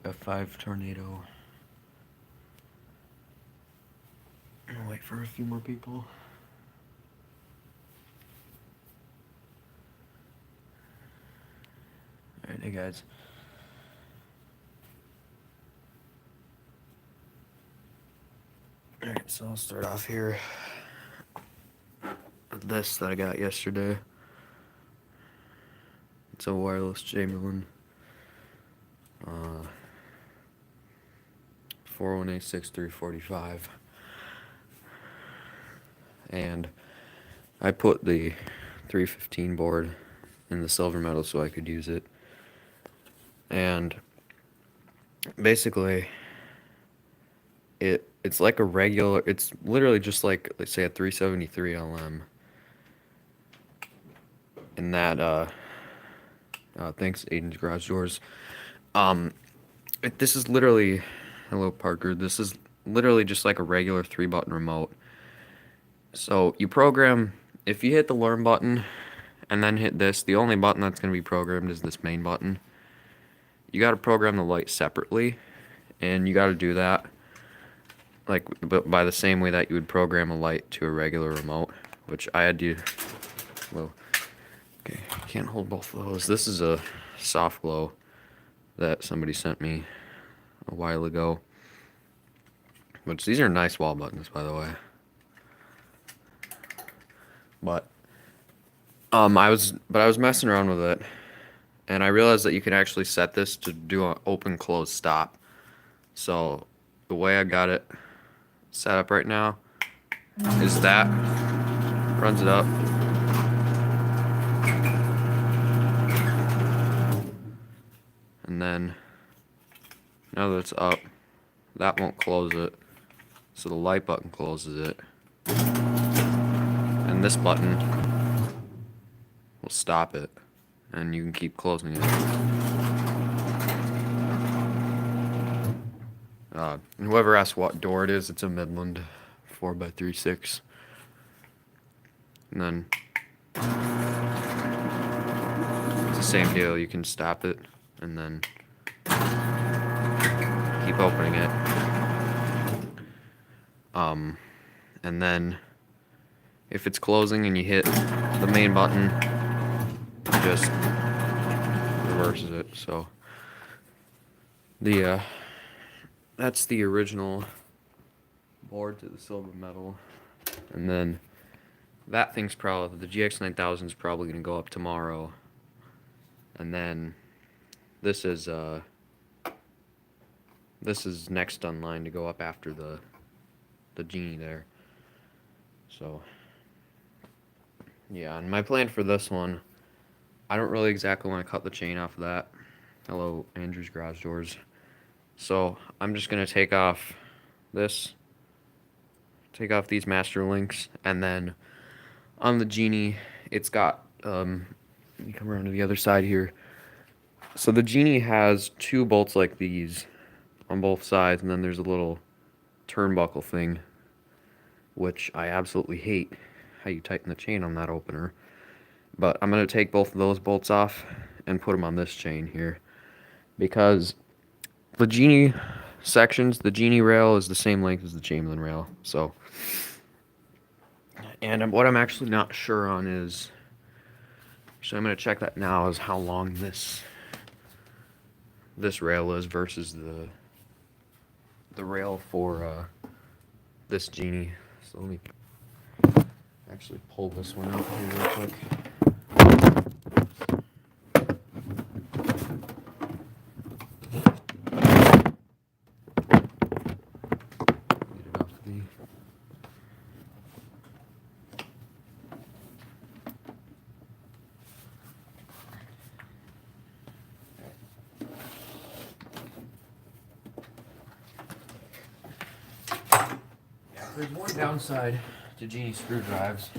F5 tornado. I'll wait for a few more people. Alright, hey guys. Alright, so I'll start off here with this that I got yesterday. It's a wireless Chamberlain. 41A6345. And I put the 315 board in the silver metal so I could use it. And basically it's like a regular, it's literally just like, let's say, a 373 LM. And that thanks Aiden's Garage Doors. This is literally, hello Parker, this is literally just like a regular 3-button remote. So you program, if you hit the learn button and then hit this, the only button that's going to be programmed is this main button. You got to program the light separately, and you got to do that like by the same way that you would program a light to a regular remote, which I had to. Well, okay, can't hold both of those. This is a soft glow that somebody sent me a while ago. Which these are nice wall buttons, by the way. But I was messing around with it, and I realized that you can actually set this to do an open close stop. So the way I got it set up right now is that runs it up, and then now that it's up, that won't close it, so the light button closes it, and this button will stop it, and you can keep closing it. And whoever asks what door it is, it's a Midland 4x36. And then it's the same deal. You can stop it and then keep opening it. And then if it's closing and you hit the main button, it just reverses it. So that's the original board to the silver metal. And then that thing's probably, the GX9000 is probably going to go up tomorrow. And then this is next on line to go up after the Genie there. So yeah, and my plan for this one, I don't really exactly want to cut the chain off of that. Hello, Andrew's Garage Doors. So I'm just going to take off this, take off these master links, and then on the Genie, it's got, let me come around to the other side here. So the Genie has 2 bolts like these on both sides, and then there's a little turnbuckle thing, which I absolutely hate how you tighten the chain on that opener. But I'm going to take both of those bolts off and put them on this chain here, because the Genie sections, the Genie rail is the same length as the Chamberlain rail. So, and what I'm actually not sure on is, so I'm going to check that now, is how long this rail is versus the rail for this Genie. So let me actually pull this one out here real quick. There's one downside to Genie screw drives.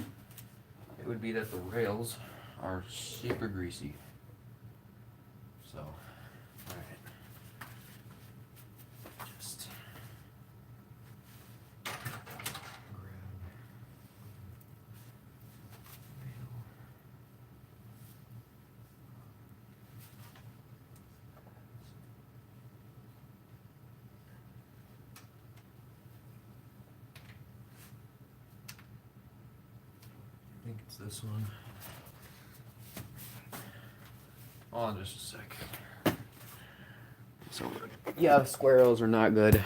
It would be that the rails are super greasy. So, alright. Just grab. think it's this one. Hold on just a sec. So, yeah, the square rails are not good.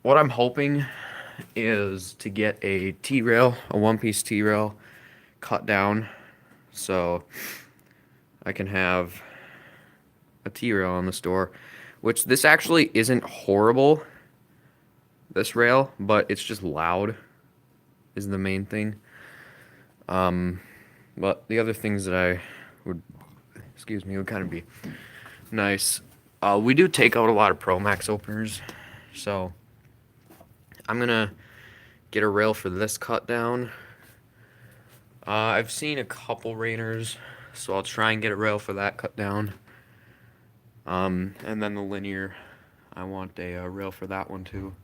What I'm hoping is to get a T-rail, a one-piece T-rail, cut down so I can have a T-rail on the store, which this actually isn't horrible, this rail, but it's just loud is the main thing. But the other things that I would, would kind of be nice. We do take out a lot of Pro Max openers, so I'm gonna get a rail for this cut down. I've seen a couple Rainers, so I'll try and get a rail for that cut down. And then the linear, I want a rail for that one too,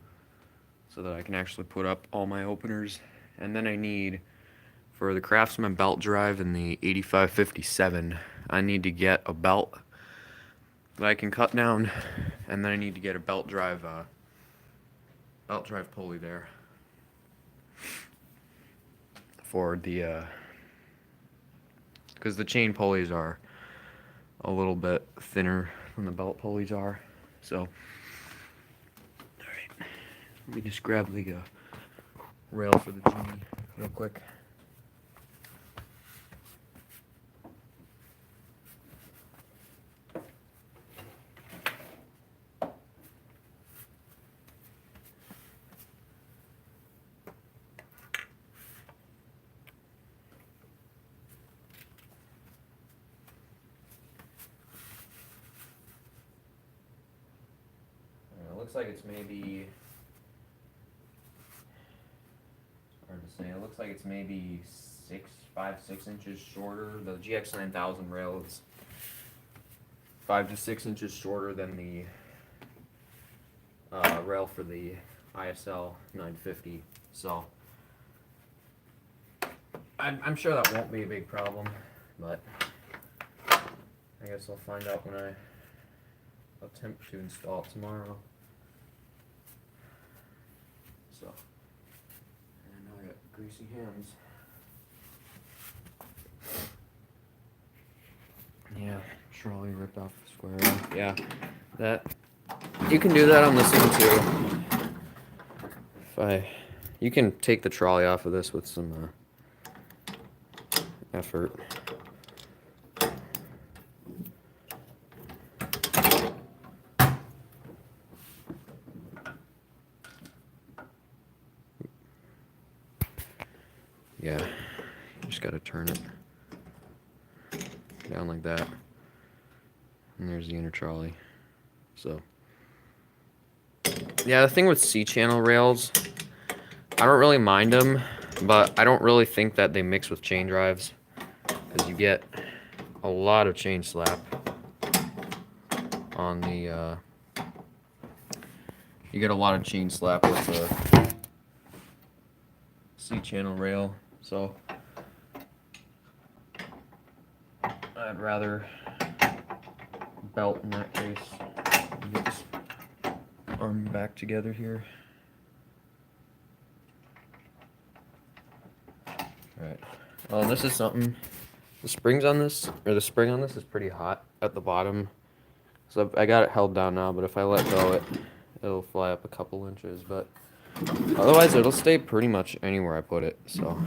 so that I can actually put up all my openers. And then I need, for the Craftsman belt drive and the 8557, I need to get a belt that I can cut down, and then I need to get a belt drive pulley there for the because the chain pulleys are a little bit thinner than the belt pulleys are. So, all right, let me just grab the rail for the Genie real quick. Looks like it's maybe, hard to say, it looks like it's maybe 6 inches shorter. The GX9000 rail is 5 to 6 inches shorter than the rail for the ISL 950. So I'm sure that won't be a big problem, but I guess I'll find out when I attempt to install it tomorrow. So, and now I got greasy hands. Yeah, trolley ripped off the square rail. Yeah, that you can do that on this one too. You can take the trolley off of this with some effort. Yeah, you just gotta turn it down like that. And there's the inner trolley. So, yeah, the thing with C-channel rails, I don't really mind them, but I don't really think that they mix with chain drives, because you get a lot of chain slap on the, you get a lot of chain slap with the C-channel rail, so I'd rather belt in that case. Get this arm back together here. Alright. Oh, this is something. The springs on this, or the spring on this, is pretty hot at the bottom. So I got it held down now, but if I let go, it'll fly up a couple inches. But otherwise, it'll stay pretty much anywhere I put it. So.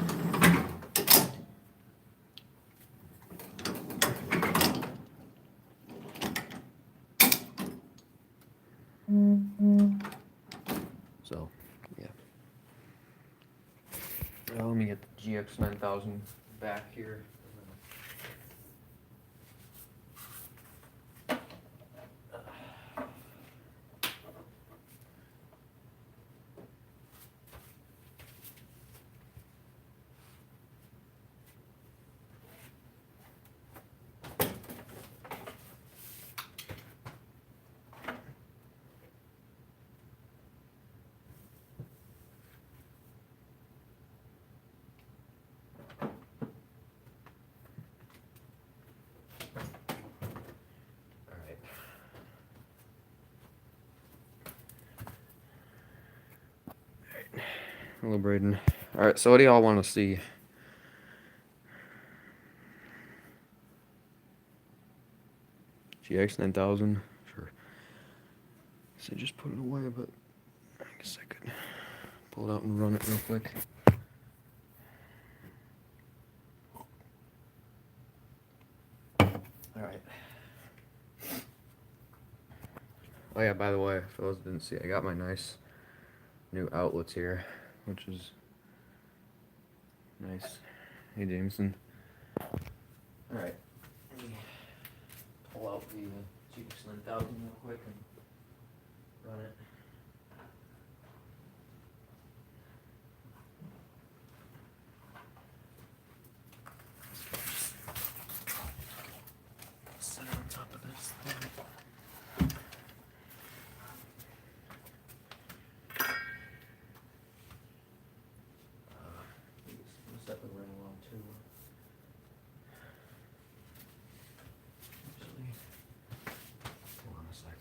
So, yeah. Now let me get the GX9000 back here. Hello, Braden. Alright, so what do y'all want to see? GX 9000? Sure. So just put it away, but I guess I could pull it out and run it real quick. Alright. Oh yeah, by the way, for those who didn't see, I got my nice new outlets here, which is nice. Hey Jameson. Alright. Let me pull out the GX 9000 real quick and run it. Set it on top of this thing. Set the rail on too. Actually, hold on a sec.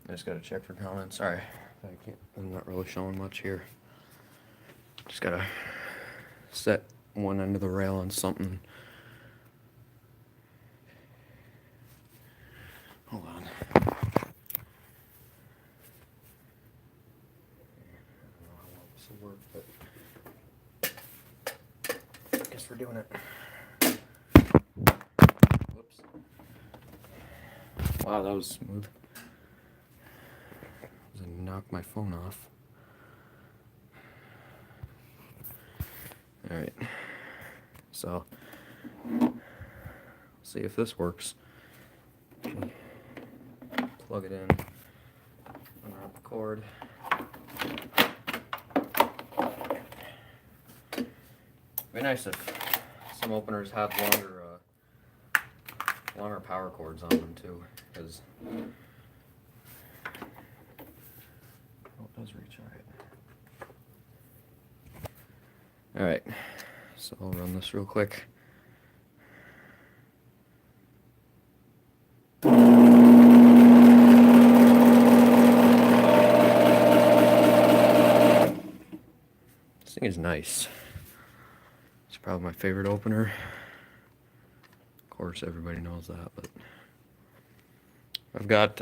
I just gotta check for comments. Sorry, I'm not really showing much here. Just gotta set one end of the rail on something. Hold on. I don't know how well this will work, but I guess we're doing it. Whoops. Wow, that was smooth. Knock my phone off. Alright, so see if this works. Plug it in, unwrap the cord. It'd be nice if some openers had longer power cords on them too, because it does reach. Alright, so I'll run this real quick. This thing is nice. It's probably my favorite opener. Of course, everybody knows that, but I've got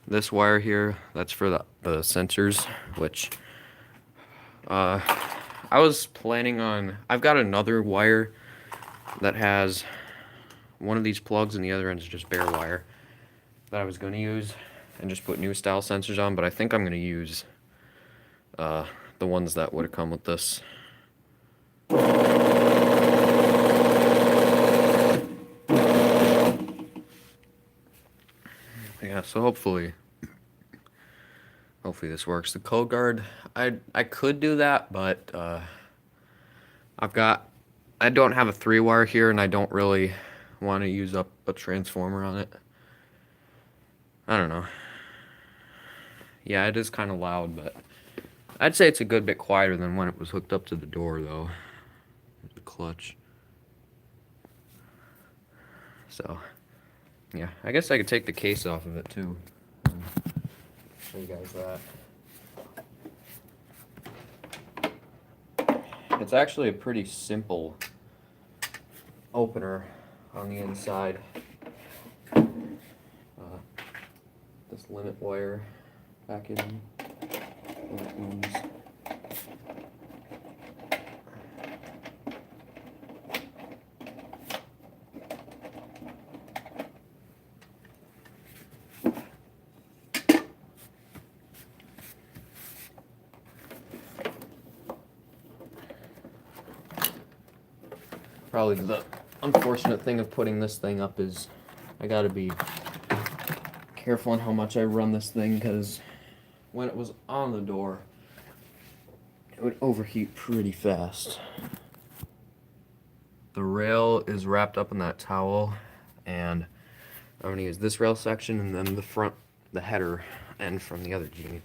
this wire here. That's for the sensors, which I was planning on. I've got another wire that has one of these plugs and the other end is just bare wire that I was going to use and just put new style sensors on, but I think I'm going to use the ones that would have come with this. Yeah, so hopefully this works. The code guard, I could do that, but I don't have a 3-wire here, and I don't really want to use up a transformer on it. I don't know. Yeah, it is kind of loud, but I'd say it's a good bit quieter than when it was hooked up to the door, though. The clutch. So, yeah, I guess I could take the case off of it, too. Show you guys that. It's actually a pretty simple opener on the inside. This limit wire packaging. Probably the unfortunate thing of putting this thing up is I gotta be careful on how much I run this thing, because when it was on the door it would overheat pretty fast. The rail is wrapped up in that towel, and I'm gonna use this rail section and then the header end from the other genie.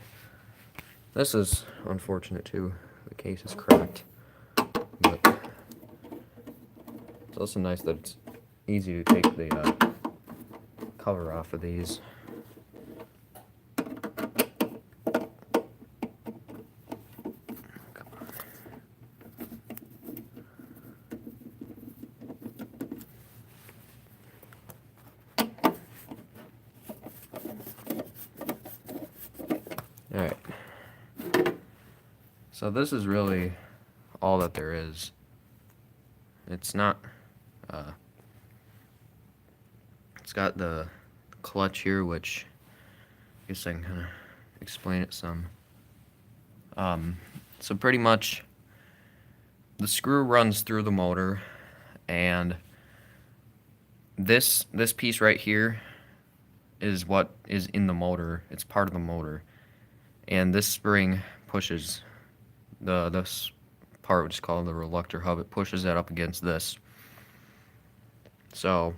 This is unfortunate too. The case is cracked, but it's also nice that it's easy to take the cover off of these. Alright, so this is really all that there is. It's not, it's got the clutch here, which I guess I can kind of explain it some. So pretty much the screw runs through the motor, and this piece right here is what is in the motor. It's part of the motor. And this spring pushes this part, which is called the reluctor hub, it pushes that up against this. So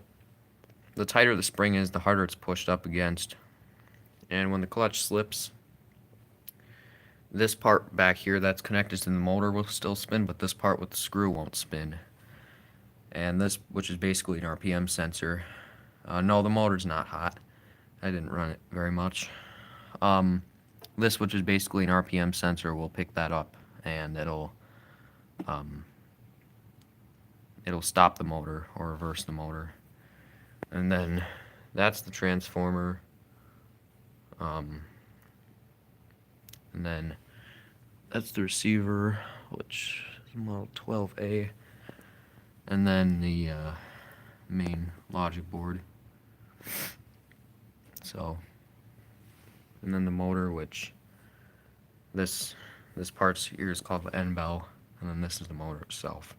the tighter the spring is, the harder it's pushed up against. And when the clutch slips, this part back here that's connected to the motor will still spin, but this part with the screw won't spin. And this, which is basically an RPM sensor. No, the motor's not hot. I didn't run it very much. This, which is basically an RPM sensor, will pick that up, and it'll stop the motor or reverse the motor. And then that's the transformer. And then that's the receiver, which is model 12A. And then the main logic board. So, and then the motor, which this part here is called the end bell, and then this is the motor itself.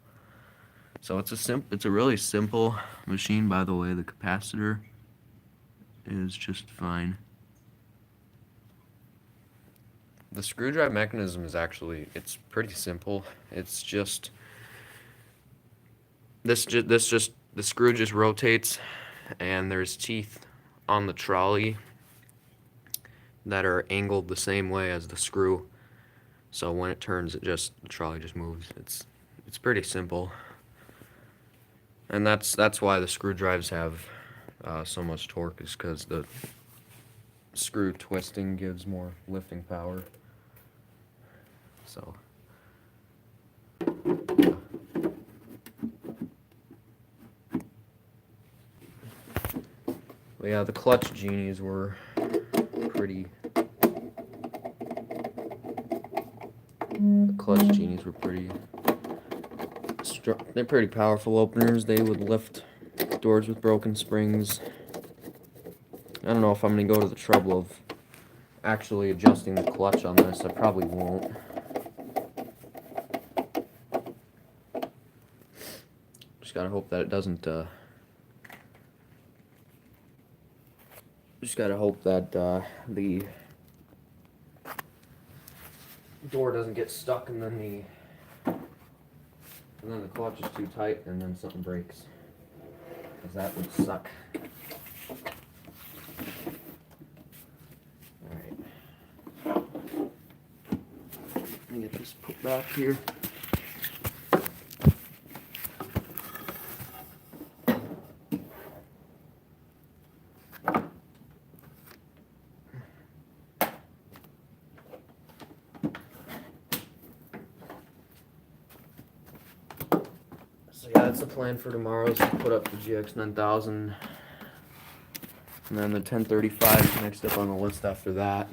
So it's a really simple machine. By the way, the capacitor is just fine. The screw drive mechanism is actually, it's pretty simple. It's just the screw just rotates, and there's teeth on the trolley that are angled the same way as the screw. So when it turns, the trolley just moves. It's pretty simple. And that's why the screw drives have so much torque, is because the screw twisting gives more lifting power. So but yeah, the clutch genies were pretty they're pretty powerful openers. They would lift doors with broken springs. I don't know if I'm going to go to the trouble of actually adjusting the clutch on this. I probably won't. Just gotta hope that it doesn't, just gotta hope that the door doesn't get stuck, and then the clutch is too tight, and then something breaks, because that would suck. Alright. Let me get this put back here. So yeah, that's the plan for tomorrow, is to put up the GX9000, and then the 1035 is next up on the list after that.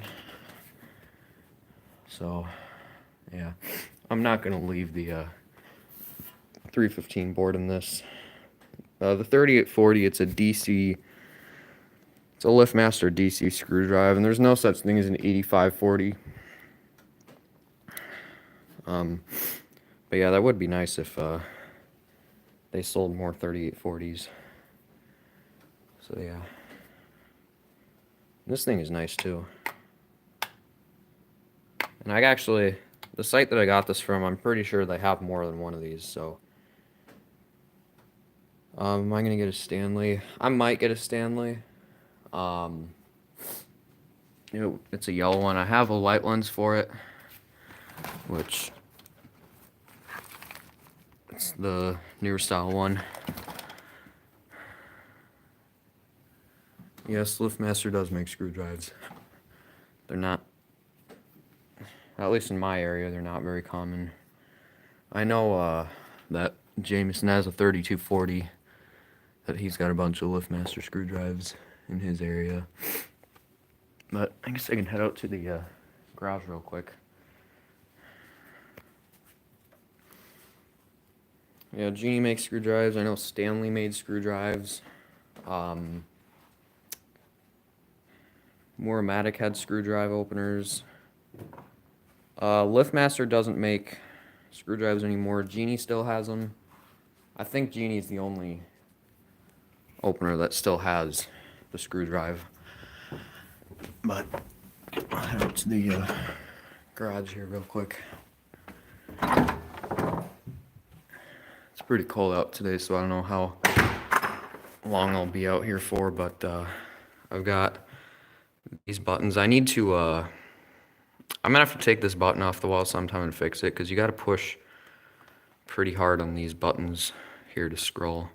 So yeah, I'm not going to leave the 315 board in this. The 3840, it's a DC, it's a LiftMaster DC screw drive, and there's no such thing as an 8540. But yeah, that would be nice if they sold more 3840s. So yeah, this thing is nice too. And I actually, the site that I got this from, I'm pretty sure they have more than one of these. So am I gonna get a Stanley? I might get a Stanley. Um, it's a yellow one. I have a light lens for it, which it's the newer style one. Yes, LiftMaster does make screw drives. They're not, at least in my area, they're not very common. I know that Jameson has a 3240, that he's got a bunch of LiftMaster screw drives in his area. But I guess I can head out to the garage real quick. Yeah, Genie makes screw drives. I know Stanley made screw drives. Mooramatic had screw drive openers. LiftMaster doesn't make screw drives anymore. Genie still has them. I think Genie's the only opener that still has the screw drive. But I'll head out to the garage here real quick. It's pretty cold out today, so I don't know how long I'll be out here for, but I've got these buttons. I need to, I'm gonna have to take this button off the wall sometime and fix it, because you gotta push pretty hard on these buttons here to scroll.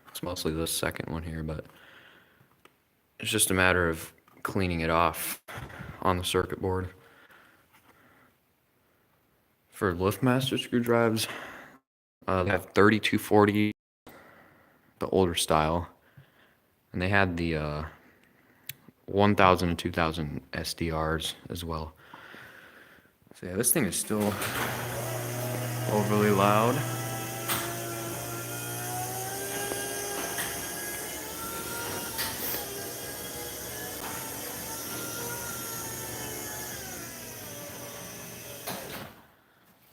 It's mostly this second one here, but it's just a matter of cleaning it off on the circuit board. For LiftMaster screw drives, they have 3240, the older style, and they had the 1000 and 2000 SDRs as well. So yeah, this thing is still overly loud.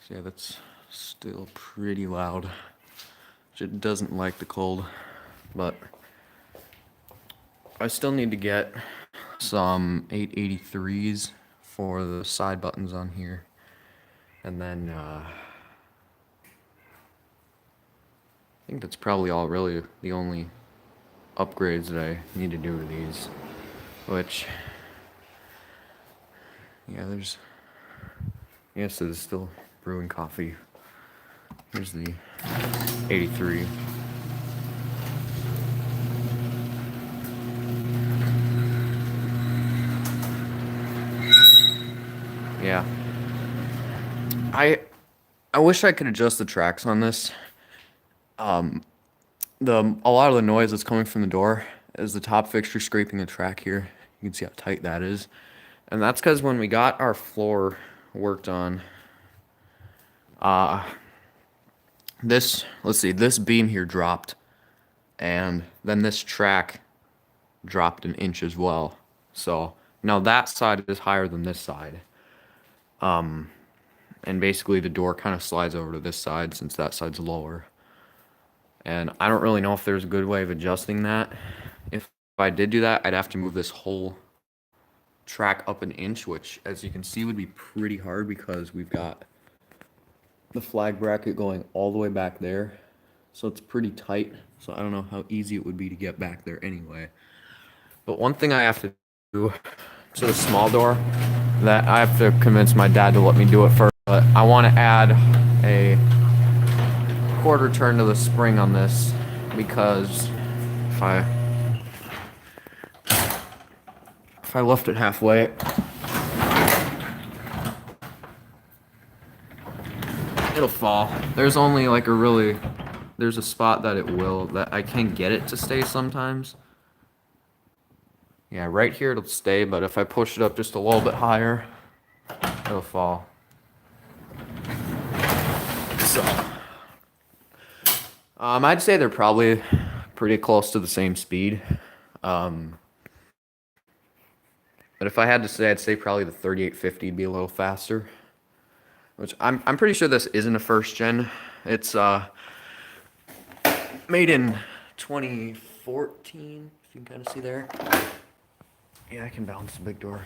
So yeah, that's still pretty loud. It doesn't like the cold, but I still need to get some 883s for the side buttons on here, and then I think that's probably all really the only upgrades that I need to do to these, which, yeah, there's, yes, it is still brewing coffee. Here's the 83. Yeah. I wish I could adjust the tracks on this. A lot of the noise that's coming from the door is the top fixture scraping the track here. You can see how tight that is. And that's because when we got our floor worked on, this beam here dropped, and then this track dropped an inch as well. So now that side is higher than this side. And basically the door kind of slides over to this side since that side's lower. And I don't really know if there's a good way of adjusting that. If I did do that, I'd have to move this whole track up an inch, which, as you can see, would be pretty hard because we've got the flag bracket going all the way back there. So it's pretty tight. So I don't know how easy it would be to get back there anyway. But one thing I have to do to the small door, that I have to convince my dad to let me do it first, but I want to add a quarter turn to the spring on this, because if I lift it halfway, it'll fall. There's only like there's a spot that I can get it to stay sometimes. Yeah, right here it'll stay, but if I push it up just a little bit higher, it'll fall. So, I'd say they're probably pretty close to the same speed. But if I had to say, I'd say probably the 3850 would be a little faster. Which I'm pretty sure this isn't a first gen. It's made in 2014. If you can kind of see there. Yeah, I can balance the big door.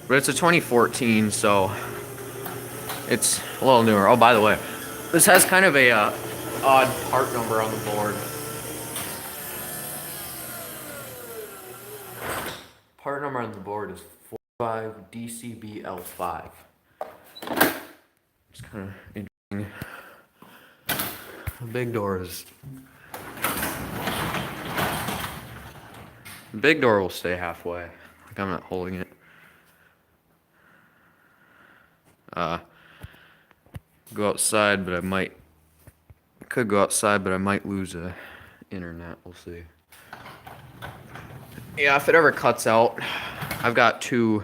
But it's a 2014, so it's a little newer. Oh, by the way, this has kind of a odd part number on the board. Part number on the board is 45DCBL5. It's kind of interesting. The big door is... The big door will stay halfway. Like I'm not holding it. Go outside, but I might... I could go outside, but I might lose internet. We'll see. Yeah, if it ever cuts out, I've got two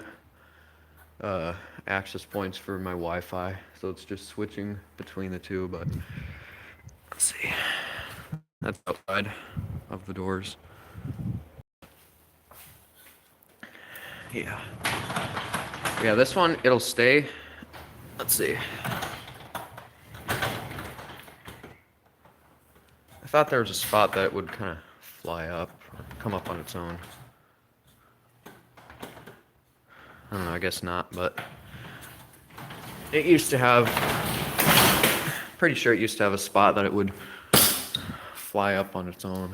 access points for my Wi-Fi, so it's just switching between the two, but let's see. That's outside of the doors. Yeah. Yeah, this one, it'll stay. Let's see. I thought there was a spot that it would kind of fly up, or come up on its own. I don't know, I guess not, but it used to have, pretty sure it used to have a spot that it would fly up on its own.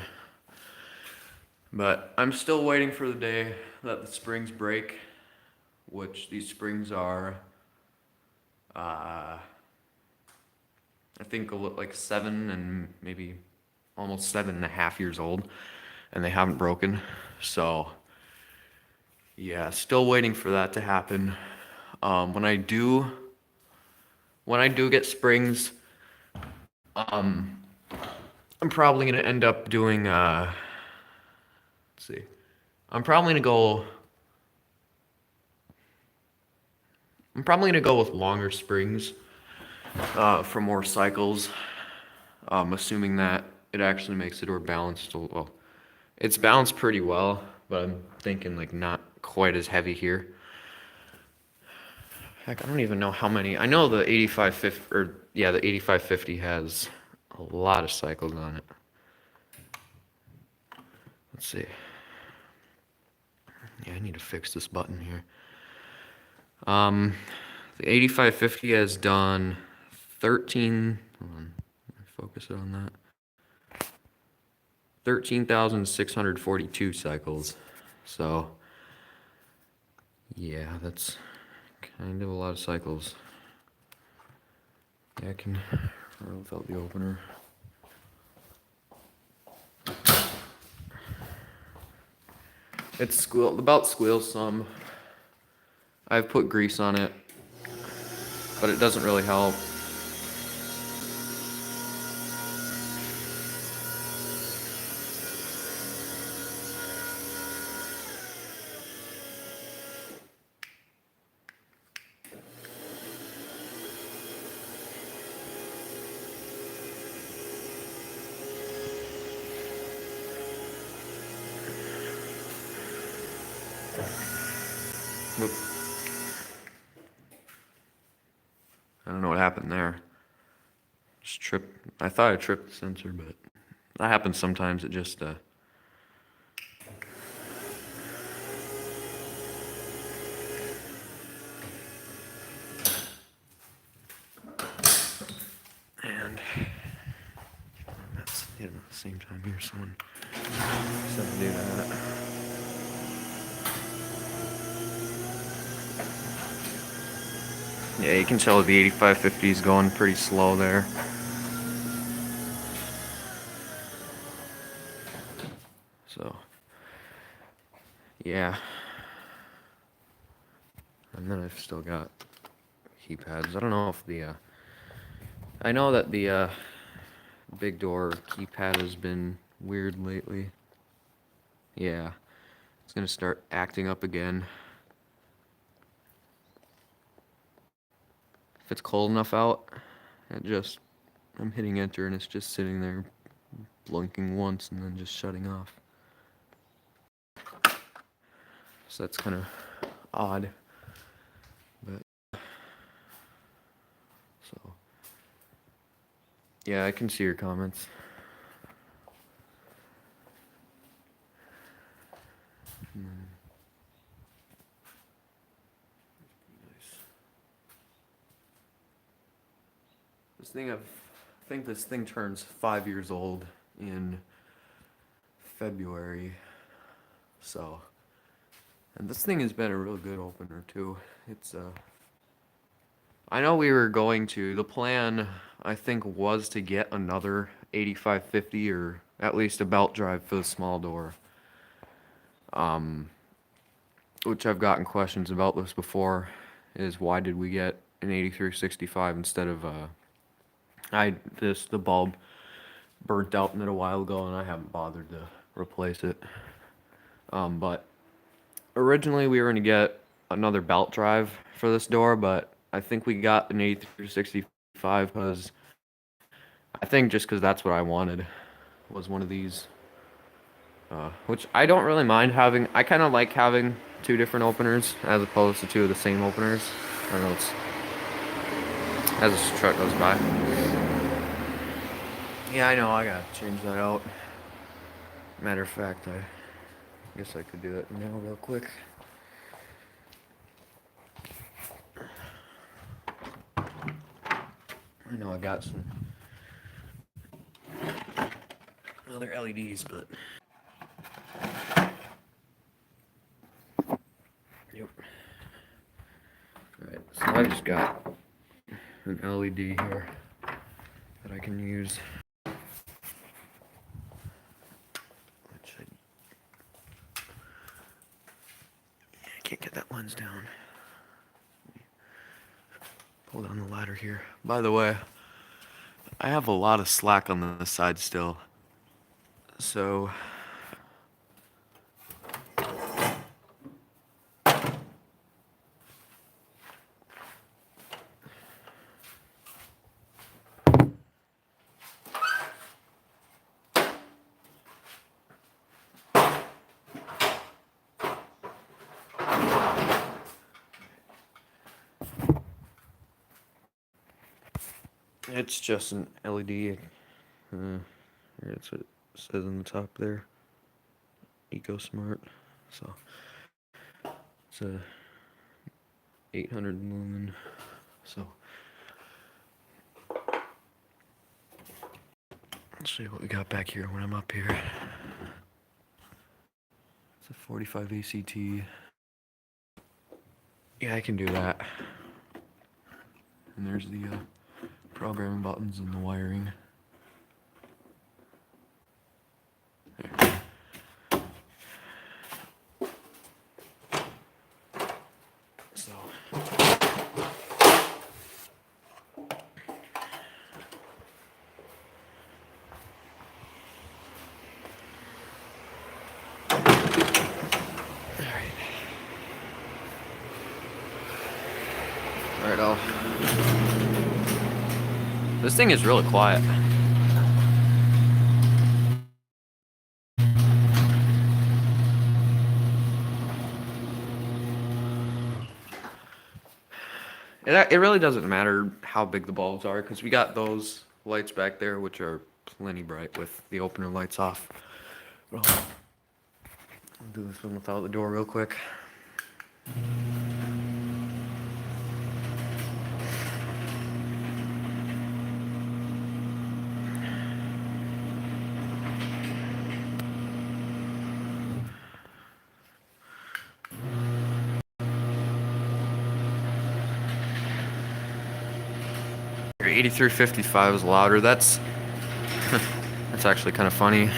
But I'm still waiting for the day that the springs break, which these springs are, I think like 7 and maybe almost 7.5 years old, and they haven't broken. So yeah, still waiting for that to happen. When I do get springs, I'm probably gonna end up doing let's see. I'm probably gonna go with longer springs for more cycles. Assuming that it actually makes the door balanced. Well, it's balanced pretty well, but I'm thinking like not quite as heavy here. Heck, I don't even know how many. I know the 8550, or yeah, the 8550 has a lot of cycles on it. Let's see. Yeah, I need to fix this button here. The 8550 has done 13. Hold on, let me focus it on that. 13,642 cycles. So, yeah, that's kind of a lot of cycles. Yeah, I can run without the opener. It's about squeals some. I've put grease on it, but it doesn't really help. Whoop. I don't know what happened there. Just tripped. I thought I tripped the sensor, but that happens sometimes. It just and that's at the same time here. Someone said to do that. Yeah, you can tell the 8550 is going pretty slow there. So, yeah. And then I've still got keypads. I don't know if the, I know that the big door keypad has been weird lately. Yeah, it's gonna start acting up again. If it's cold enough out, I'm hitting enter and it's just sitting there blinking once and then just shutting off. So that's kind of odd. But so yeah, I can see your comments. This thing think this thing turns 5 years old in February. So, and this thing has been a really good opener too. It's I know we were going to, the plan I think was to get another 8550 or at least a belt drive for the small door. Which I've gotten questions about this before, is why did we get an 8365 instead of the bulb burnt out in it a while ago and I haven't bothered to replace it. But originally we were going to get another belt drive for this door, but I think we got an 8365 because I think just because that's what I wanted was one of these. Which I don't really mind having. I kind of like having two different openers as opposed to two of the same openers. I don't know, it's as this truck goes by. Yeah, I know, I gotta change that out. Matter of fact, I guess I could do that now real quick. I know I got some other LEDs, but yep. Alright, so I just got an LED here that I can use. I can't get that lens down. Pull down the ladder here. By the way, I have a lot of slack on the side still. So it's just an LED. That's what it says on the top there. EcoSmart. So it's a 800 lumen. So let's see what we got back here when I'm up here. It's a 45 ACT. Yeah, I can do that. And there's the programming buttons and the wiring. There. So Alright, this thing is really quiet. It really doesn't matter how big the bulbs are, because we got those lights back there, which are plenty bright with the opener lights off. I'll do this one without the door real quick. Your 8355 is louder. That's actually kind of funny.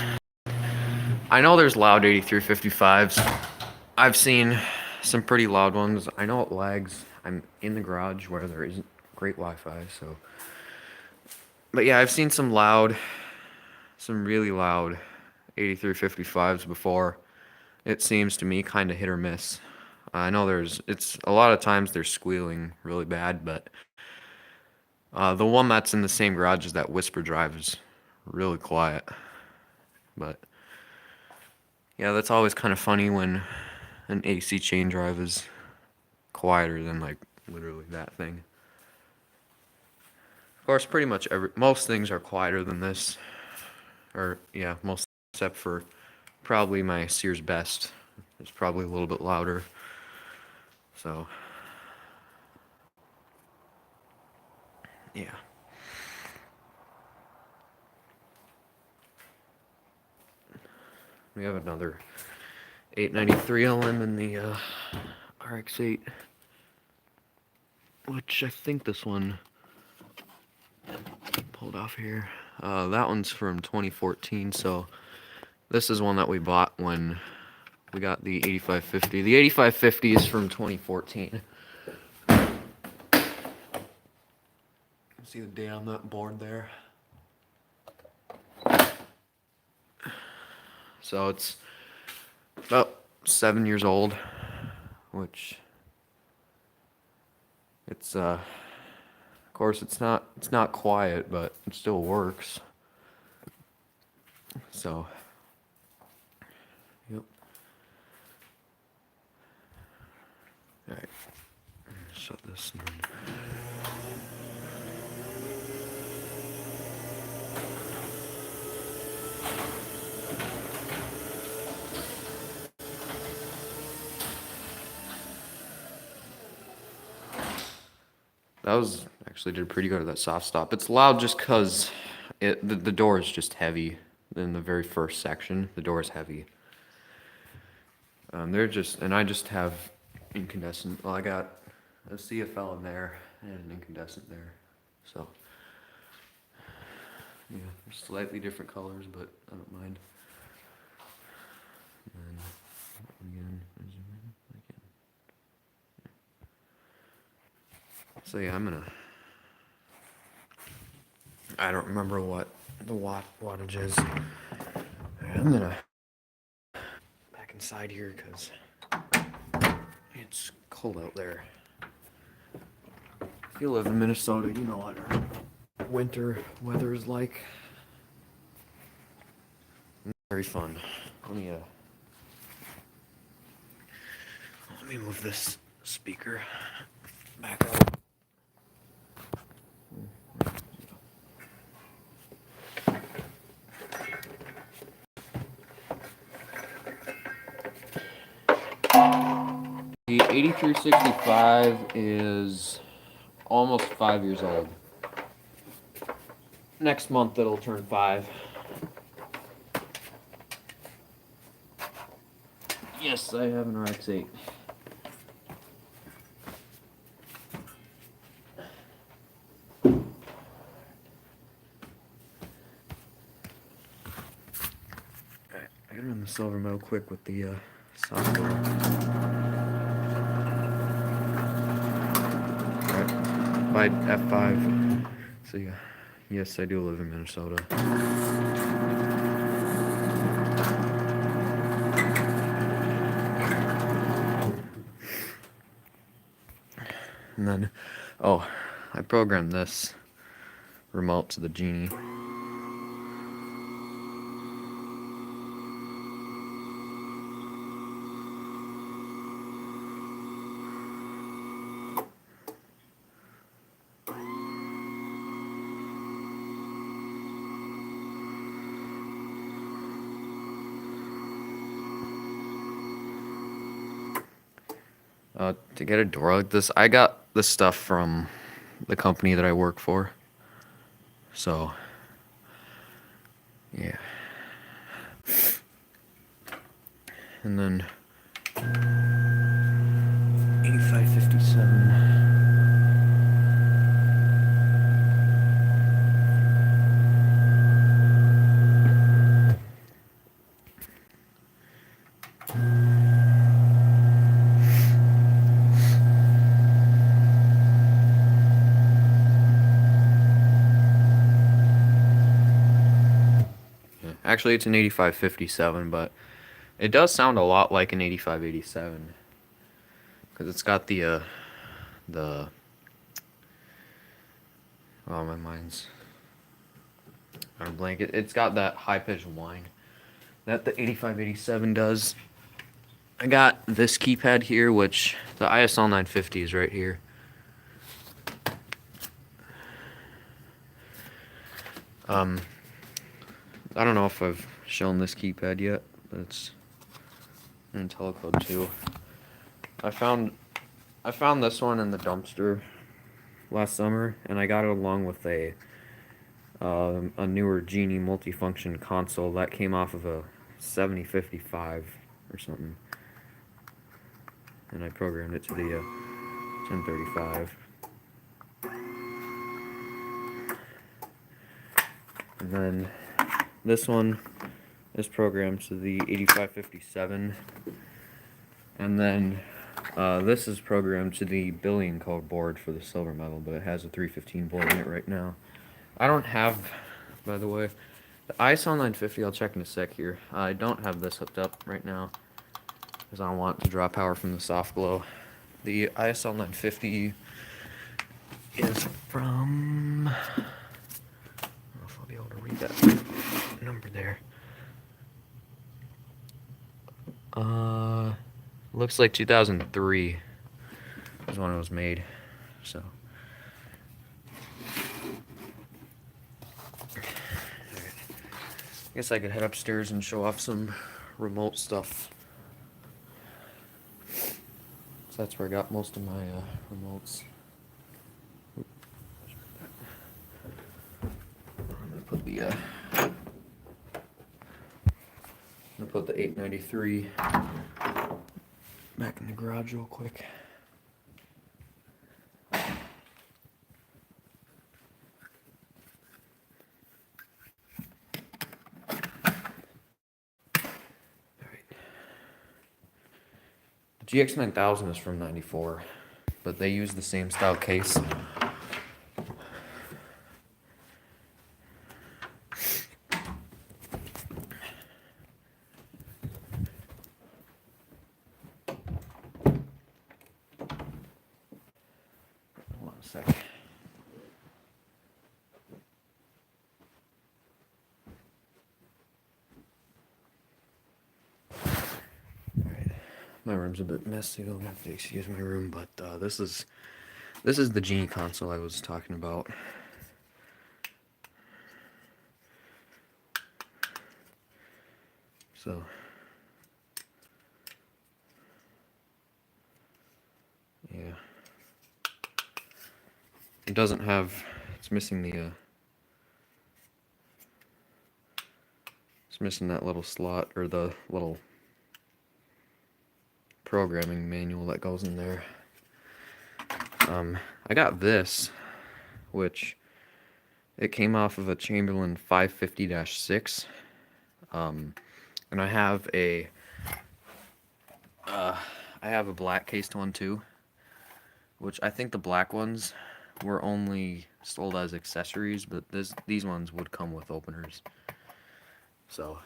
I know there's loud 8355s. I've seen some pretty loud ones. I know it lags. I'm in the garage where there isn't great Wi-Fi, so. But yeah, I've seen some really loud 8355s before. It seems to me kind of hit or miss. I know it's a lot of times they're squealing really bad, but the one that's in the same garage as that Whisper Drive is really quiet. But yeah, that's always kind of funny when an AC chain drive is quieter than like literally that thing. Of course, pretty much most things are quieter than this. Or yeah, most except for probably my Sears Best. It's probably a little bit louder. So yeah. We have another 893 LM in the RX-8, which I think this one pulled off here. That one's from 2014, so this is one that we bought when we got the 8550. The 8550 is from 2014. See the date on that board there? So it's about 7 years old, which it's of course it's not quiet, but it still works. So yep. All right. Shut this. That was actually did pretty good at that soft stop. It's loud just because the door is just heavy. In the very first section, the door is heavy. I just have incandescent. Well, I got a CFL in there and an incandescent there. So yeah, they're slightly different colors, but I don't mind. And again, so yeah, I don't remember what the wattage is. I'm gonna back inside here because it's cold out there. If you live in Minnesota, you know what our winter weather is like. Very fun. Let me move this speaker back up. The 8365 is almost 5 years old. Next month it'll turn 5. Yes, I have an RX-8. Alright, I gotta run the silver metal quick with the software. Alright, by F5. So yeah, yes, I do live in Minnesota. And then, oh, I programmed this remote to the Genie. To get a door like this, I got this stuff from the company that I work for. So, yeah. And then 8557. Actually, it's an 8557, but it does sound a lot like an 8587 because it's got the oh, my mind's on a blank. It's got that high-pitched whine that the 8587 does. I got this keypad here, which the ISL 950 is right here. I don't know if I've shown this keypad yet, but it's in IntelliCode 2. I found this one in the dumpster last summer, and I got it along with a newer Genie multifunction console that came off of a 7055 or something. And I programmed it to the 1035. And then this one is programmed to the 8557. And then this is programmed to the billion code board for the silver medal, but it has a 315 board in it right now. I don't have, by the way, the ISL 950, I'll check in a sec here. I don't have this hooked up right now because I don't want to draw power from the soft glow. The ISL 950 is from, I don't know if I'll be able to read that number there. Looks like 2003 is when it was made, so. I guess I could head upstairs and show off some remote stuff. So that's where I got most of my remotes. I'm gonna put the 893 back in the garage real quick. The GX 9000 is from 94, but they use the same style case. Hold on a sec. My room's a bit messy, you'll have to excuse my room, but this is the Genie console I was talking about. So yeah. It doesn't have, it's missing the it's missing that little slot, or the little programming manual that goes in there. I got this, which it came off of a Chamberlain 550-6, and I have a black cased one too, which I think the black ones were only sold as accessories, but these ones would come with openers. So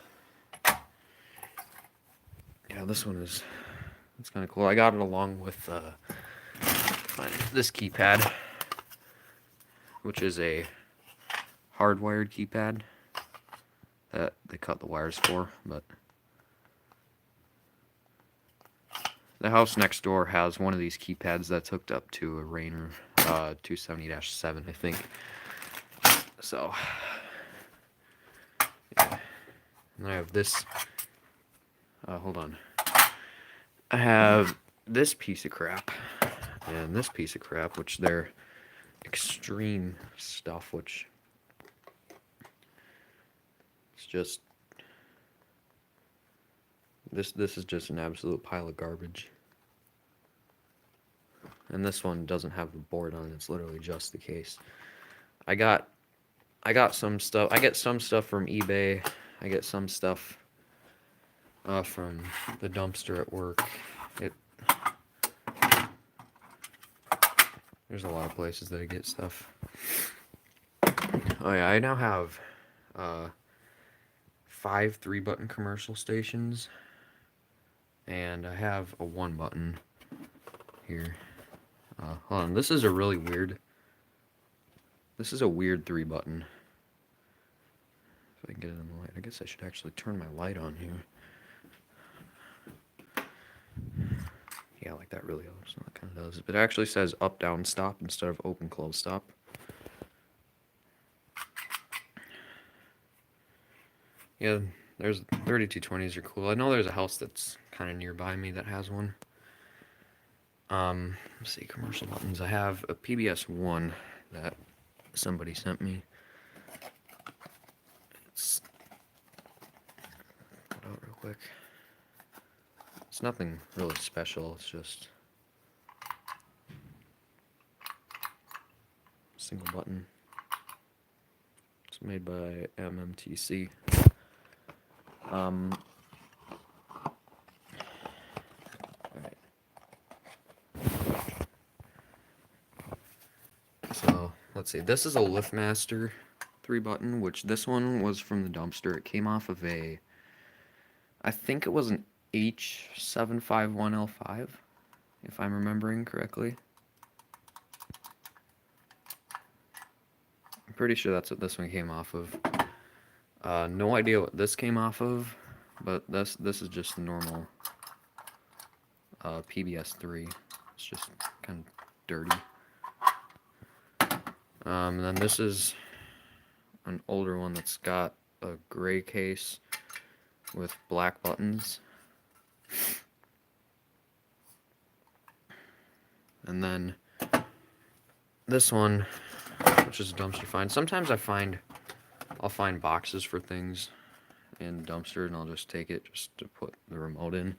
yeah, this one is, it's kind of cool. I got it along with this keypad, which is a hardwired keypad that they cut the wires for, but the house next door has one of these keypads that's hooked up to a Rainer 270-7, I think. So yeah. And I have this, hold on. I have this piece of crap and this piece of crap, which they're extreme stuff, which it's just, this is just an absolute pile of garbage. And this one doesn't have the board on it, it's literally just the case. I got some stuff, I get some stuff from eBay, I get some stuff from the dumpster at work. There's a lot of places that I get stuff. Oh yeah, I now have 5 3-button commercial stations, and I have a 1-button here. Hold on, this is a really weird. This is a weird 3-button. If I can get it in the light, I guess I should actually turn my light on here. Yeah, like that really helps. That kind of does. But it actually says up, down, stop instead of open, close, stop. Yeah, there's 3220s are cool. I know there's a house that's kind of nearby me that has one. Let's see, commercial buttons. I have a PBS 1 that somebody sent me. It's, put out real quick. It's nothing really special, it's just a single button. It's made by MMTC. Alright. So, let's see. This is a LiftMaster 3-button, which this one was from the dumpster. It came off of a, I think it was an H751L5, if I'm remembering correctly. I'm pretty sure that's what this one came off of. No idea what this came off of, but this is just the normal PBS3. It's just kind of dirty. And then this is an older one that's got a gray case with black buttons. And then this one, which is a dumpster find. Sometimes I'll find boxes for things in the dumpster and I'll just take it just to put the remote in.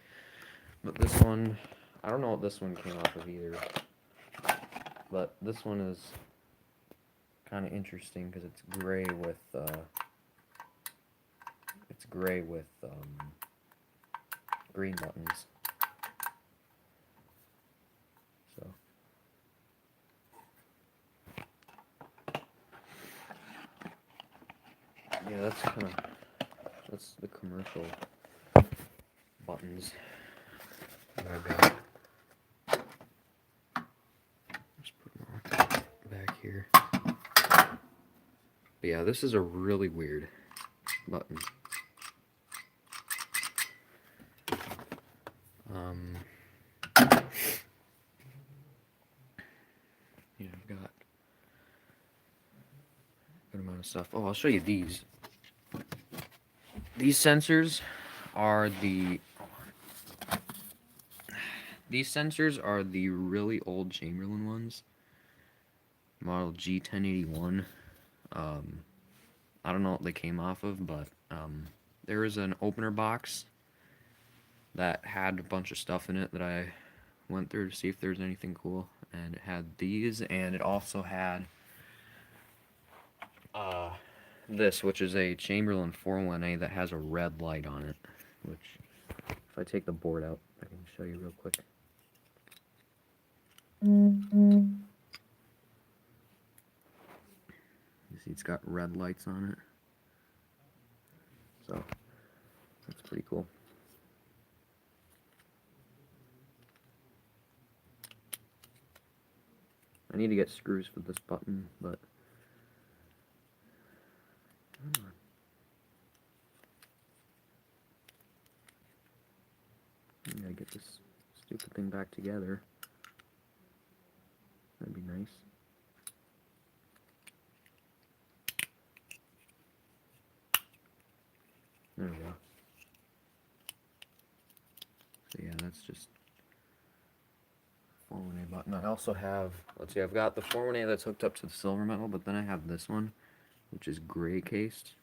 But this one, I don't know what this one came off of either. But this one is kind of interesting because it's gray with green buttons. So yeah, that's the commercial buttons that I got. Just put more back here. But yeah, this is a really weird button. Yeah, I've got a good amount of stuff. Oh, I'll show you these. These sensors are the really old Chamberlain ones. Model G1081. I don't know what they came off of, but there was an opener box that had a bunch of stuff in it that I went through to see if there's anything cool, and it had these, and it also had this, which is a Chamberlain 401A that has a red light on it, which, if I take the board out, I can show you real quick. You see it's got red lights on it, so that's pretty cool. I need to get screws for this button, but I gotta get this stupid thing back together. That'd be nice. There we go. So yeah, that's just 401A button. I also have, let's see, I've got the 401A that's hooked up to the silver metal, but then I have this one, which is gray cased.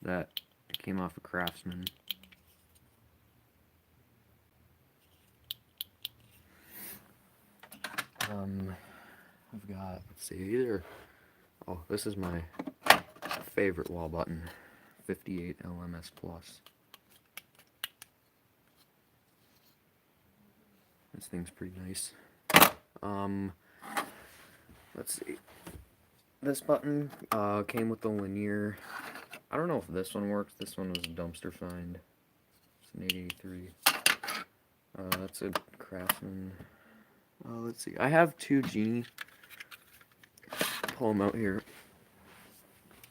That came off a Craftsman. I've got, let's see, either, oh, this is my favorite wall button, 58 LMS Plus. This thing's pretty nice. Let's see. This button came with the linear. I don't know if this one works. This one was a dumpster find. It's an 883. That's a Craftsman. Let's see. I have two Genie. Pull them out here.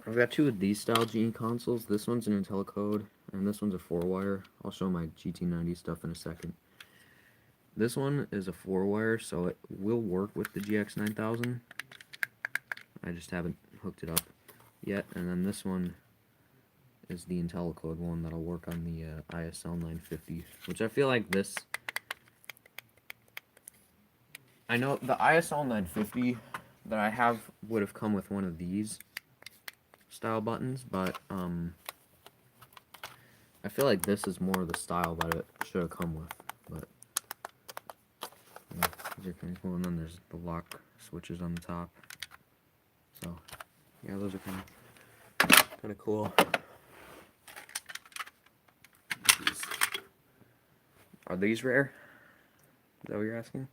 I've got two of these style Genie consoles. This one's an IntelliCode, and this one's a 4-wire. I'll show my GT90 stuff in a second. This one is a 4-wire, so it will work with the GX9000. I just haven't hooked it up yet. And then this one is the IntelliCode one that'll work on the ISL 950, which I feel like this... I know the ISL 950 that I have would have come with one of these style buttons, but I feel like this is more the style that it should have come with, but yeah, these are kind of cool. And then there's the lock switches on the top. So yeah, those are kind of cool. Are these rare? Is that what you're asking?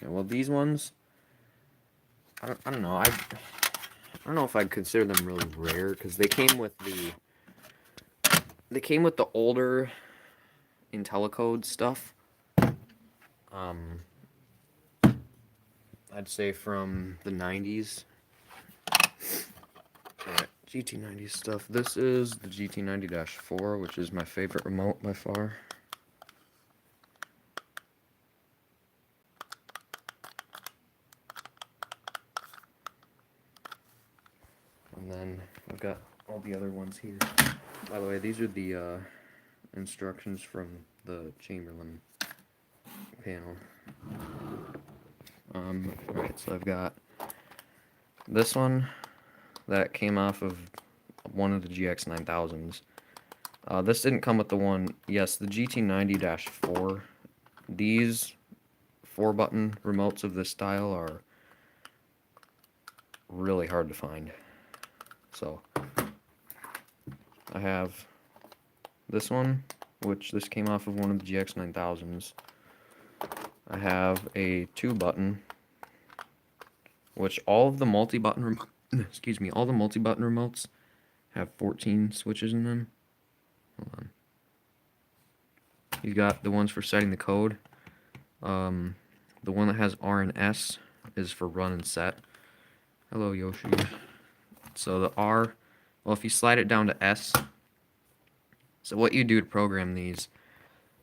Yeah, well, these ones, I don't know. I don't know if I'd consider them really rare because they came with the older IntelliCode stuff. I'd say from the 90s. Alright, GT90 stuff. This is the GT90-4, which is my favorite remote by far. And then I've got all the other ones here. By the way, these are the instructions from the Chamberlain panel. Alright, so I've got this one that came off of one of the GX9000s. This didn't come with the one, yes, the GT90-4. These 4-button remotes of this style are really hard to find. So, I have this one, which this came off of one of the GX9000s. I have a 2-button, which all of the multi-button all the multi-button remotes have 14 switches in them. Hold on. You got the ones for setting the code. The one that has R and S is for run and set. Hello, Yoshi. So the R, well, if you slide it down to S, so what you do to program these,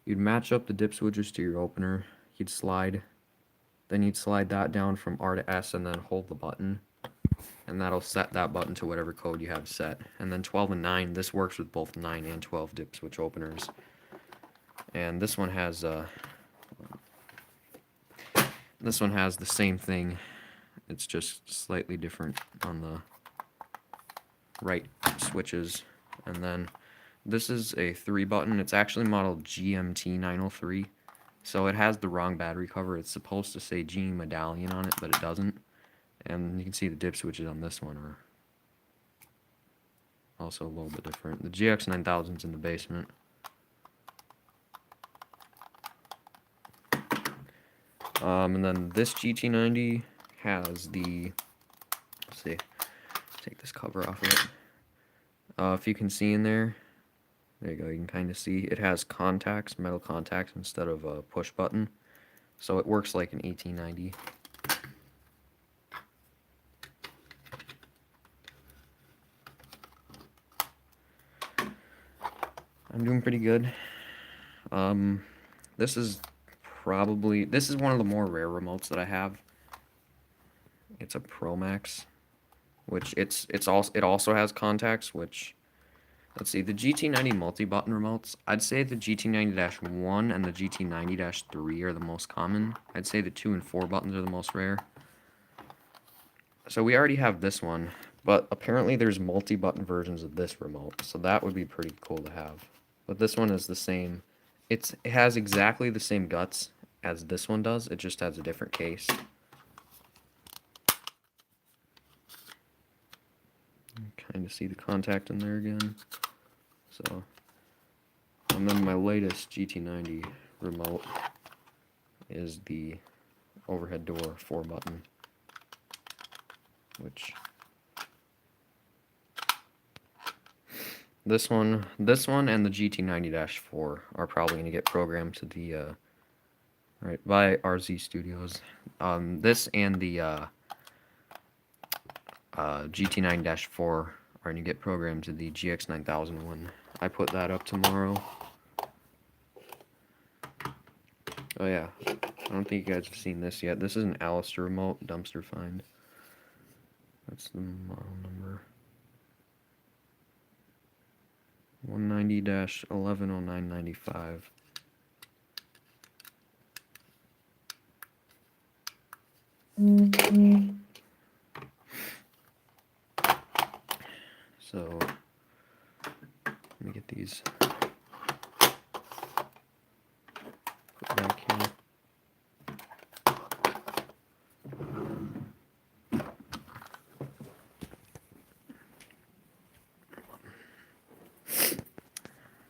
you'd match up the dip switches to your opener. You'd slide, then you'd slide that down from R to S and then hold the button. And that'll set that button to whatever code you have set. And then 12 and 9, this works with both 9 and 12 dip switch openers. And this one has the same thing. It's just slightly different on the right switches. And then this is a 3-button. It's actually modeled GMT903. So it has the wrong battery cover. It's supposed to say Genie Medallion on it, but it doesn't. And you can see the dip switches on this one are also a little bit different. The GX9000's in the basement. And then this GT90 has the, let's see, take this cover off of it. If you can see in there, there you go, you can kind of see, it has contacts, metal contacts instead of a push button. So it works like an 1890. I'm doing pretty good. This is one of the more rare remotes that I have. It's a Pro Max, which it also has contacts, which, let's see, the GT90 multi-button remotes, I'd say the GT90-1 and the GT90-3 are the most common. I'd say the 2 and 4 buttons are the most rare. So we already have this one, but apparently there's multi-button versions of this remote, so that would be pretty cool to have. But this one is the same. It has exactly the same guts as this one does, it just has a different case. Kind of see the contact in there again. So, and then my latest GT90 remote is the overhead door 4-button, which this one and the GT90-4 are probably going to get programmed to the by RZ Studios. This and the GT9-4 are going to get programmed to the GX9000 one. I put that up tomorrow. Oh yeah, I don't think you guys have seen this yet. This is an Alistair remote dumpster find. That's the model number. 190-110995. So let me get these put back here.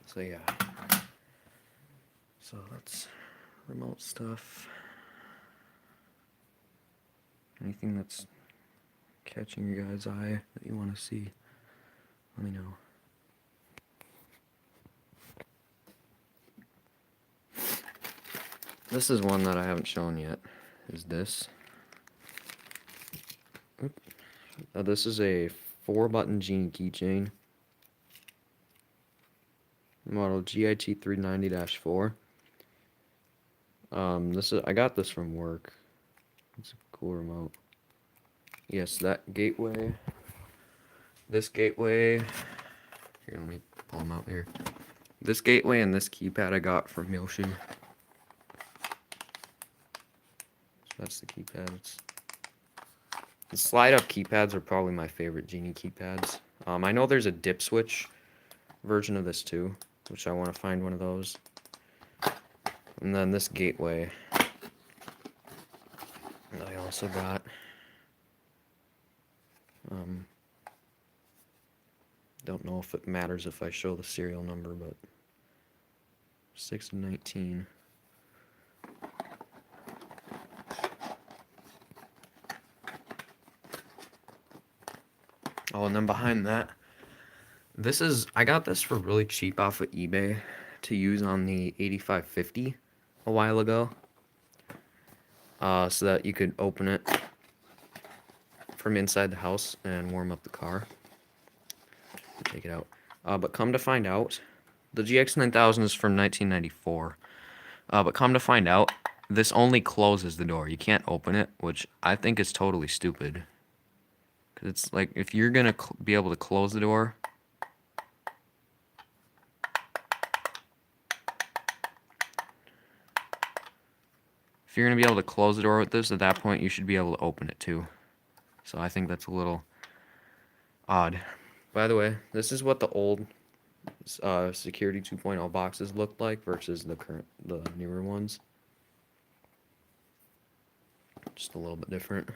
So yeah. So that's remote stuff. Anything that's catching your guys' eye that you want to see, let me know. This is one that I haven't shown yet, is this. This is a 4-button Genie keychain. Model GIT 390-4. I got this from work. It's a cool remote. Yes, that gateway. This gateway. Here, let me pull them out here. This gateway and this keypad I got from Motion. So that's the keypad. The slide-up keypads are probably my favorite Genie keypads. I know there's a dip switch version of this too, which I want to find one of those. And then this gateway I also got. Don't know if it matters if I show the serial number, but 6 of 19. Oh, and then behind that, I got this for really cheap off of eBay to use on the 8550 a while ago. So that you could open it from inside the house and warm up the car. Take it out. But come to find out, the GX9000 is from 1994. But come to find out, this only closes the door. You can't open it, which I think is totally stupid. Because it's like, if you're going to be able to close the door, if you're going to be able to close the door with this, at that point you should be able to open it too. So I think that's a little odd. By the way, this is what the old Security 2.0 boxes looked like versus the newer ones. Just a little bit different.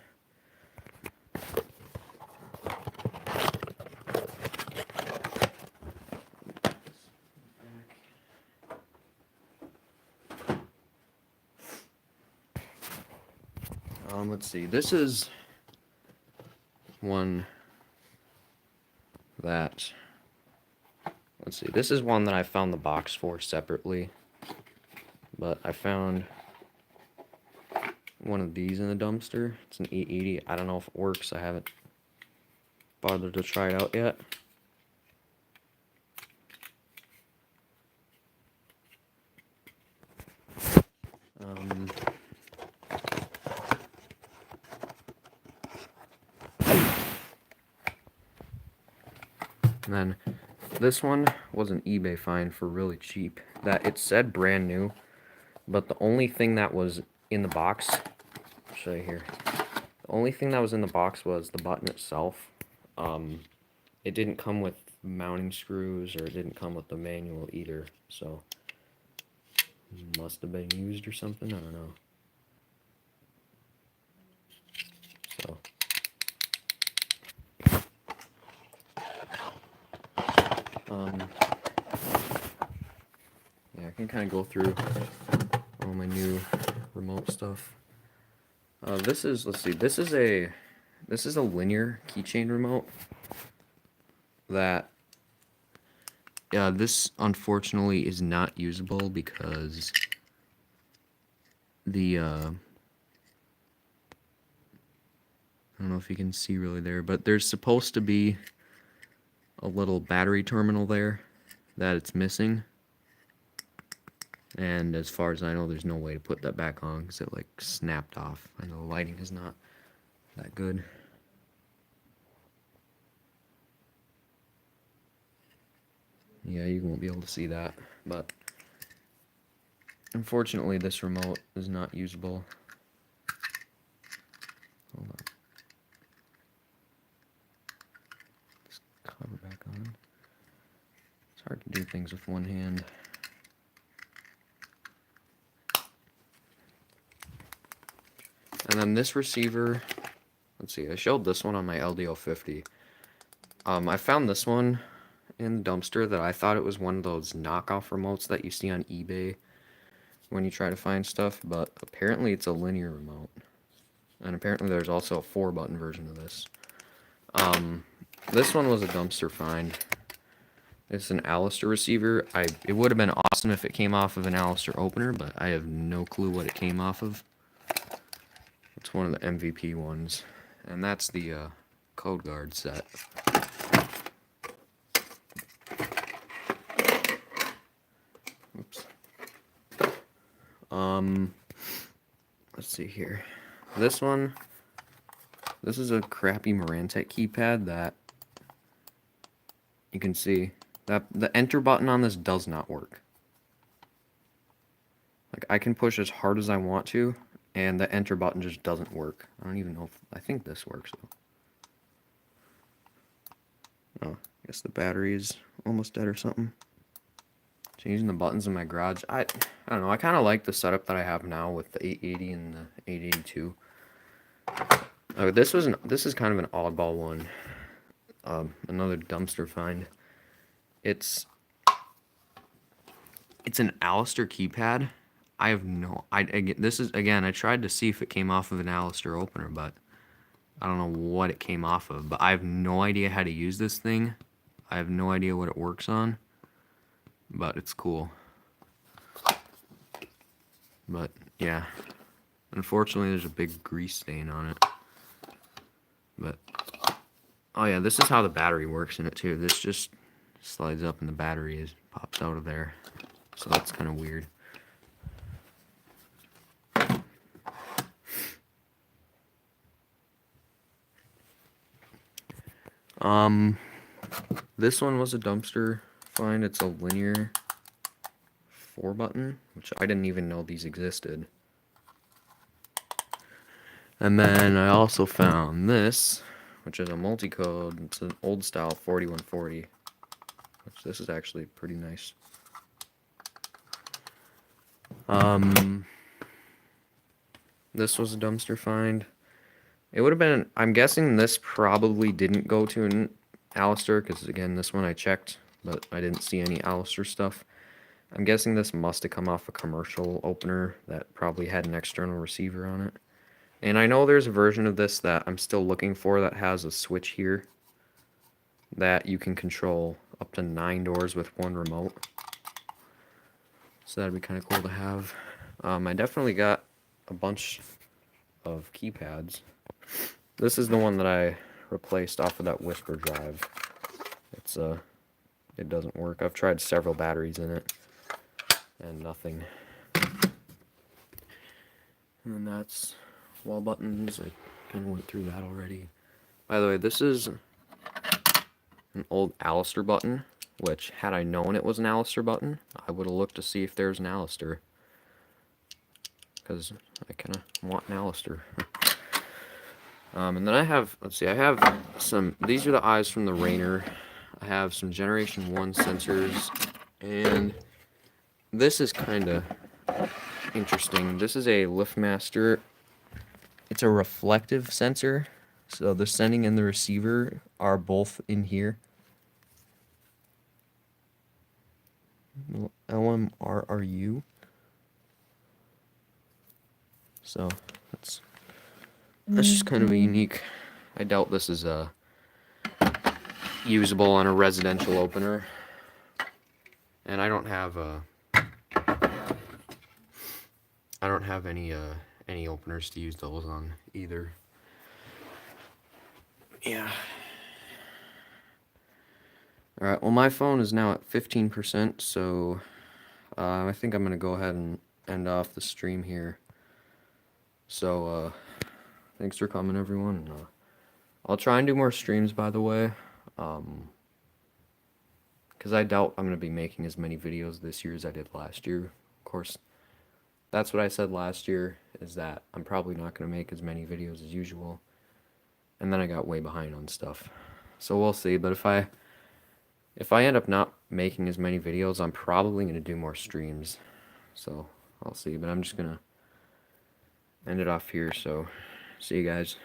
Let's see. This is one that, let's see, this is one that I found the box for separately, but I found one of these in the dumpster. It's an 880. I don't know if it works. I haven't bothered to try it out yet. And then this one was an eBay find for really cheap. That it said brand new, but the only thing that was in the box, I'll show you here. The only thing that was in the box was the button itself. It didn't come with mounting screws, or it didn't come with the manual either. So it must have been used or something. I don't know. So. Yeah, I can kind of go through all my new remote stuff. This is, let's see, this is a linear keychain remote that, this unfortunately is not usable because the, I don't know if you can see really there, but there's supposed to be a little battery terminal there that it's missing. And as far as I know, there's no way to put that back on because it like snapped off. I know the lighting is not that good. Yeah, you won't be able to see that, but unfortunately this remote is not usable. Hold on. Just cover back things with one hand. And then this receiver, let's see, I showed this one on my LDO50. I found this one in the dumpster that I thought it was one of those knockoff remotes that you see on eBay when you try to find stuff, but apparently it's a linear remote. And apparently there's also a 4-button version of this. This one was a dumpster find. It's an Alistair receiver. It would have been awesome if it came off of an Alistair opener, but I have no clue what it came off of. It's one of the MVP ones. And that's the code guard set. Oops. Let's see here. This one, this is a crappy Marantec keypad that you can see that the enter button on this does not work. Like, I can push as hard as I want to, and the enter button just doesn't work. I don't even know if, I think this works though. Oh, I guess the battery is almost dead or something. Changing the buttons in my garage. I don't know, I kind of like the setup that I have now with the 880 and the 882. This is kind of an oddball one. Another dumpster find. It's an Alistair keypad. I have no, this is, again, I tried to see if it came off of an Alistair opener, but I don't know what it came off of. But I have no idea how to use this thing. I have no idea what it works on, but it's cool. But yeah, unfortunately there's a big grease stain on it. But oh yeah, this is how the battery works in it too. This just slides up and the battery pops out of there. So that's kind of weird. This one was a dumpster find. It's a linear 4-button, which I didn't even know these existed. And then I also found this, which is a multi-code. It's an old style 4140, which this is actually pretty nice. This was a dumpster find. It would have been, I'm guessing this probably didn't go to an Alistair, because again, this one I checked, but I didn't see any Alistair stuff. I'm guessing this must have come off a commercial opener that probably had an external receiver on it. And I know there's a version of this that I'm still looking for that has a switch here that you can control up to 9 doors with one remote. So that'd be kind of cool to have. I definitely got a bunch of keypads. This is the one that I replaced off of that Whisper drive. It doesn't work. I've tried several batteries in it and nothing. And that's wall buttons. I kind of went through that already. By the way, this is an old Alistair button, which had I known it was an Alistair button, I would have looked to see if there's an Alistair. Because I kind of want an Alistair. And then I have, let's see, I have some, these are the eyes from the Rainer. I have some Generation 1 sensors, and this is kind of interesting. This is a LiftMaster. It's a reflective sensor, so the sending and the receiver are both in here. LMRRU. So that's just kind of a unique. I doubt this is usable on a residential opener, and I don't have any openers to use those on either. Yeah. Alright, well my phone is now at 15%, so I think I'm going to go ahead and end off the stream here. So, thanks for coming, everyone. I'll try and do more streams, by the way, because I doubt I'm going to be making as many videos this year as I did last year. Of course, that's what I said last year, is that I'm probably not going to make as many videos as usual. And then I got way behind on stuff. So we'll see, but if If I end up not making as many videos, I'm probably going to do more streams. So, I'll see. But I'm just going to end it off here. So, see you guys.